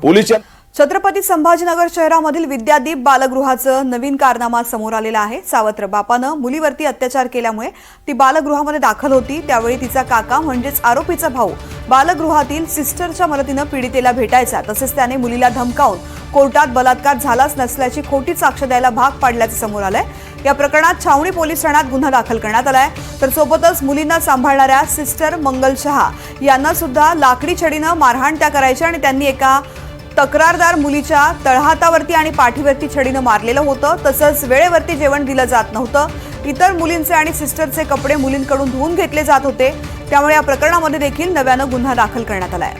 Police Chhatrapati Sambhajinagar शहरामधील विद्यादीप बालगृहाचं नवीन कारनामा समोर आलेला आहे। सावत्र बापानं मुलीवरती अत्याचार केल्यामुळे ती बालगृहामध्ये दाखल होती। त्यावेळी तिचा काका म्हणजेच आरोपीचा भाऊ बालगृहातील सिस्टरच्या मदतीनं पीडितेला भेटायचा, तसेच त्याने मुलीला धमकावून कोर्टात बलात्कार झालाच नसल्याची खोटी साक्ष द्यायला भाग पाडल्याचं समोर आलंय। या प्रकरणात छावणी पोलीस ठाण्यात गुन्हा दाखल करण्यात आलाय। तर सोबतच मुलींना सांभाळणाऱ्या सिस्टर मंगल शहा यांना सुद्धा लाकडी छडीनं मारहाण त्या करायच्या आणि त्यांनी एका तक्रारदार मुलीच्या तळहातावरती आणि पाठीवरती छडीनं मारलेलं होतं। तसंच वेळेवरती जेवण दिलं जात नव्हतं। इतर मुलींचे आणि सिस्टरचे कपडे मुलींकडून धुवून घेतले जात होते। त्यामुळे या प्रकरणामध्ये देखील नव्यानं गुन्हा दाखल करण्यात आलाय।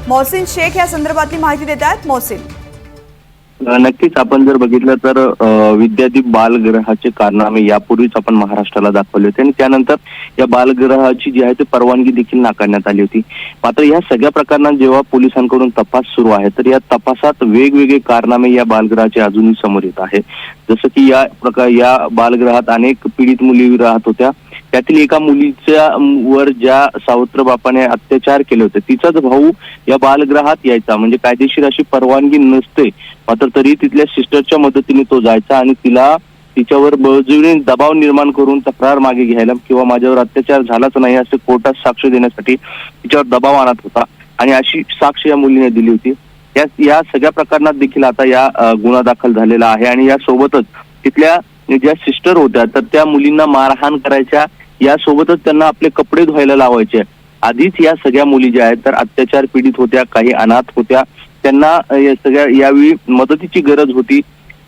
मोहसिन शेख या संदर्भातली माहिती देत आहेत। मोहसिन, नक्कीच आपण जर बघितलं तर विद्यादीप बालगृहाचे कारनामे यापूर्वीच आपण महाराष्ट्राला दाखवले होते आणि त्यानंतर या बालगृहाची जी आहे ती परवानगी देखील नाकारण्यात आली होती। मात्र या सगळ्या प्रकरणात जेव्हा पोलिसांकडून तपास सुरू आहे तर या तपासात वेगवेगळे कारनामे या बालगृहाचे अजूनही समोर येत आहे। जसं की या बालगृहात अनेक पीडित मुली राहत होत्या। त्यातील एका मुलीच्या वर ज्या सावत्र बापाने अत्याचार केले होते तिचाच भाऊ या बालगृहात यायचा, म्हणजे कायदेशीर अशी परवानगी नसते, मात्र तरी तिथल्या सिस्टरच्या मदतीने तो जायचा आणि तिच्यावर बळजबरीने दबाव निर्माण करून तक्रार मागे घ्यायला किंवा माझ्यावर अत्याचार झालाच नाही असे कोर्टात साक्ष देण्यासाठी तिच्यावर दबाव आणत होता आणि अशी साक्ष या मुलीने दिली होती। या सगळ्या प्रकरणात देखील आता या गुन्हा दाखल झालेला आहे आणि यासोबतच तिथल्या ज्या सिस्टर होत्या तर त्या मुलींना मारहाण करायच्या, यासोबतच त्यांना आपले कपडे धुवायला लावायचे। आधीच या सगळ्या मुली ज्या आहेत तर अत्याचार पीडित होत्या, काही अनाथ होत्या, त्यांना या सगळ्या यावेळी मदतीची गरज होती।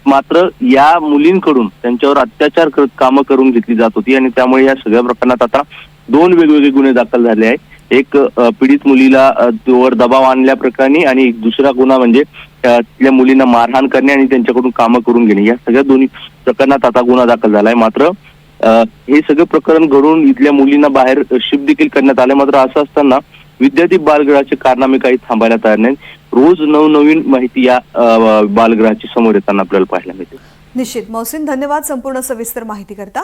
मात्र या मुलींकडून त्यांच्यावर अत्याचार करत कामं करून घेतली जात होती आणि त्यामुळे या सगळ्या प्रकरणात आता दोन वेगवेगळे गुन्हे दाखल झाले आहेत। एक पीडित मुलीला वर दबाव आणल्याप्रकरणी आणि एक दुसरा गुन्हा म्हणजे तिथल्या मुलींना मारहाण करणे आणि त्यांच्याकडून कामं करून घेणे, या सगळ्या दोन्ही प्रकरणात आता गुन्हा दाखल झालाय। मात्र हे सगळं प्रकरण घडून इथल्या मुलींना बाहेर शिफ्ट देखील करण्यात आले। मात्र असं असताना विद्यादीप बालगृहाचे कारनामे काही थांबायला तयार नाहीत। रोज नवनवीन माहिती या बालगृहाची समोर येताना आपल्याला पाहायला मिळते। निश्चित मोहसिन, धन्यवाद संपूर्ण सविस्तर माहिती करता।